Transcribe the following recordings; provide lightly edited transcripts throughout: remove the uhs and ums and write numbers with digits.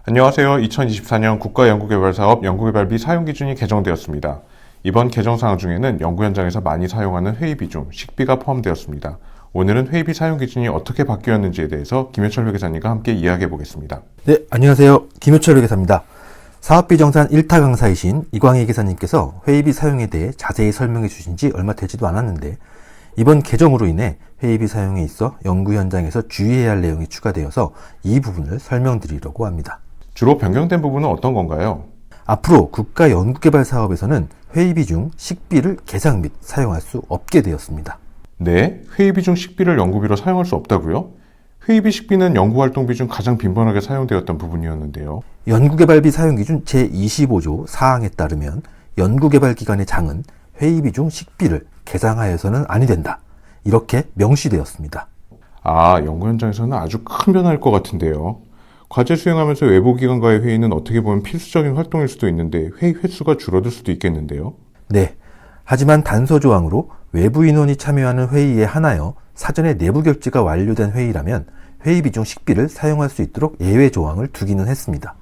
안녕하세요. 2024년 국가연구개발사업 연구개발비 사용기준이 개정되었습니다. 이번 개정사항 중에는 연구 현장에서 많이 사용하는 회의비 중 식비가 포함되었습니다. 오늘은 회의비 사용기준이 어떻게 바뀌었는지에 대해서 김효철 회계사님과 함께 이야기해 보겠습니다. 네, 안녕하세요. 김효철 회계사입니다. 사업비 정산 1타 강사이신 이광희 회계사님께서 회의비 사용에 대해 자세히 설명해 주신 지 얼마 되지도 않았는데, 이번 개정으로 인해 회의비 사용에 있어 연구 현장에서 주의해야 할 내용이 추가되어서 이 부분을 설명드리려고 합니다. 주로 변경된 부분은 어떤 건가요? 앞으로 국가연구개발 사업에서는 회의비 중 식비를 계상 및 사용할 수 없게 되었습니다. 네, 회의비 중 식비를 연구비로 사용할 수 없다고요? 회의비 식비는 연구활동비 중 가장 빈번하게 사용되었던 부분이었는데요. 연구개발비 사용기준 제25조 사항에 따르면 연구개발기관의 장은 회의비 중 식비를 계상하여서는 아니 된다, 이렇게 명시되었습니다. 연구 현장에서는 아주 큰 변화일 것 같은데요. 과제 수행하면서 외부 기관과의 회의는 어떻게 보면 필수적인 활동일 수도 있는데 회의 횟수가 줄어들 수도 있겠는데요. 네. 하지만 단서 조항으로 외부 인원이 참여하는 회의에 한하여 사전에 내부 결제가 완료된 회의라면 회의비 중 식비를 사용할 수 있도록 예외 조항을 두기는 했습니다.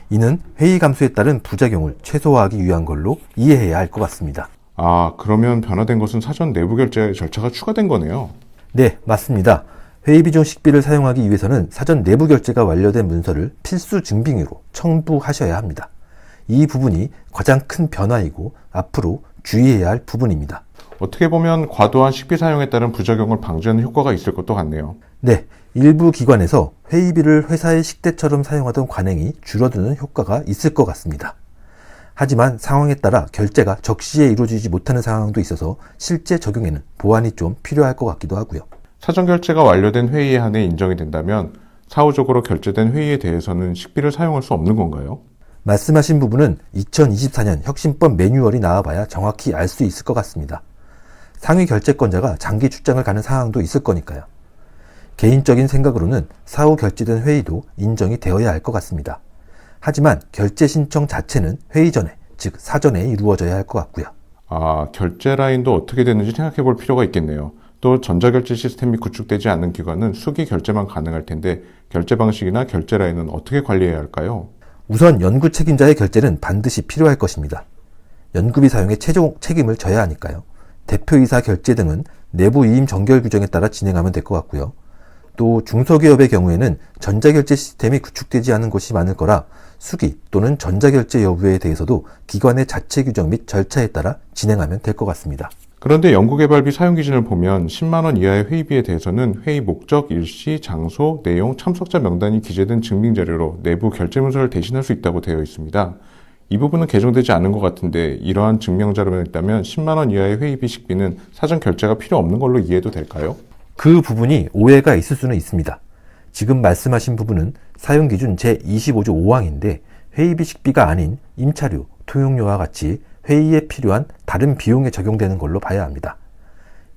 이는 회의 감소에 따른 부작용을 최소화하기 위한 걸로 이해해야 할 것 같습니다. 그러면 변화된 것은 사전 내부 결제 절차가 추가된 거네요. 네, 맞습니다. 회의비 중 식비를 사용하기 위해서는 사전 내부 결제가 완료된 문서를 필수 증빙으로 첨부하셔야 합니다. 이 부분이 가장 큰 변화이고 앞으로 주의해야 할 부분입니다. 어떻게 보면 과도한 식비 사용에 따른 부작용을 방지하는 효과가 있을 것도 같네요. 네, 일부 기관에서 회의비를 회사의 식대처럼 사용하던 관행이 줄어드는 효과가 있을 것 같습니다. 하지만 상황에 따라 결제가 적시에 이루어지지 못하는 상황도 있어서 실제 적용에는 보완이 좀 필요할 것 같기도 하고요. 사전 결제가 완료된 회의에 한해 인정이 된다면 사후적으로 결제된 회의에 대해서는 식비를 사용할 수 없는 건가요? 말씀하신 부분은 2024년 혁신법 매뉴얼이 나와봐야 정확히 알 수 있을 것 같습니다. 상위 결제권자가 장기 출장을 가는 상황도 있을 거니까요. 개인적인 생각으로는 사후 결제된 회의도 인정이 되어야 할 것 같습니다. 하지만 결제 신청 자체는 회의 전에, 즉 사전에 이루어져야 할 것 같고요. 결제 라인도 어떻게 되는지 생각해 볼 필요가 있겠네요. 또 전자결제 시스템이 구축되지 않는 기관은 수기 결제만 가능할 텐데 결제 방식이나 결제 라인은 어떻게 관리해야 할까요? 우선 연구 책임자의 결제는 반드시 필요할 것입니다. 연구비 사용에 최종 책임을 져야 하니까요. 대표이사 결제 등은 내부 이임 정결 규정에 따라 진행하면 될 것 같고요. 또 중소기업의 경우에는 전자결제 시스템이 구축되지 않은 곳이 많을 거라 수기 또는 전자결제 여부에 대해서도 기관의 자체 규정 및 절차에 따라 진행하면 될 것 같습니다. 그런데 연구개발비 사용기준을 보면 10만 원 이하의 회의비에 대해서는 회의 목적, 일시, 장소, 내용, 참석자 명단이 기재된 증빙자료로 내부 결제 문서를 대신할 수 있다고 되어 있습니다. 이 부분은 개정되지 않은 것 같은데 이러한 증명자료만 있다면 10만 원 이하의 회의비 식비는 사전 결제가 필요 없는 걸로 이해도 될까요? 그 부분이 오해가 있을 수는 있습니다. 지금 말씀하신 부분은 사용기준 제25조 5항인데 회의비 식비가 아닌 임차료, 통용료와 같이 회의에 필요한 다른 비용에 적용되는 걸로 봐야 합니다.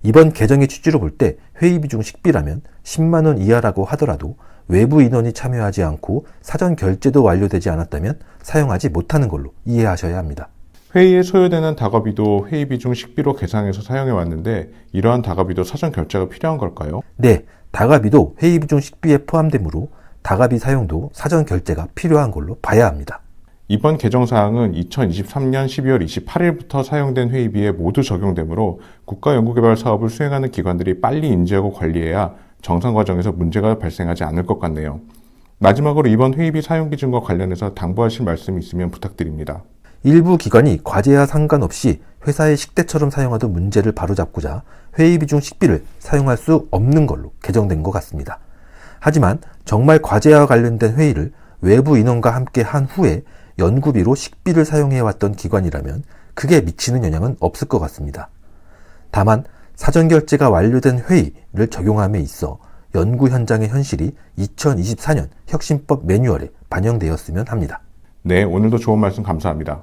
이번 개정의 취지로 볼 때 회의비 중 식비라면 10만 원 이하라고 하더라도 외부 인원이 참여하지 않고 사전 결제도 완료되지 않았다면 사용하지 못하는 걸로 이해하셔야 합니다. 회의에 소요되는 다과비도 회의비 중 식비로 계상해서 사용해 왔는데 이러한 다과비도 사전 결제가 필요한 걸까요? 네, 다과비도 회의비 중 식비에 포함되므로 다과비 사용도 사전 결제가 필요한 걸로 봐야 합니다. 이번 개정사항은 2023년 12월 28일부터 사용된 회의비에 모두 적용되므로 국가연구개발 사업을 수행하는 기관들이 빨리 인지하고 관리해야 정상 과정에서 문제가 발생하지 않을 것 같네요. 마지막으로 이번 회의비 사용 기준과 관련해서 당부하실 말씀이 있으면 부탁드립니다. 일부 기관이 과제와 상관없이 회사의 식대처럼 사용하던 문제를 바로잡고자 회의비 중 식비를 사용할 수 없는 걸로 개정된 것 같습니다. 하지만 정말 과제와 관련된 회의를 외부 인원과 함께 한 후에 연구비로 식비를 사용해왔던 기관이라면 그게 미치는 영향은 없을 것 같습니다. 다만 사전 결제가 완료된 회의를 적용함에 있어 연구 현장의 현실이 2024년 혁신법 매뉴얼에 반영되었으면 합니다. 네, 오늘도 좋은 말씀 감사합니다.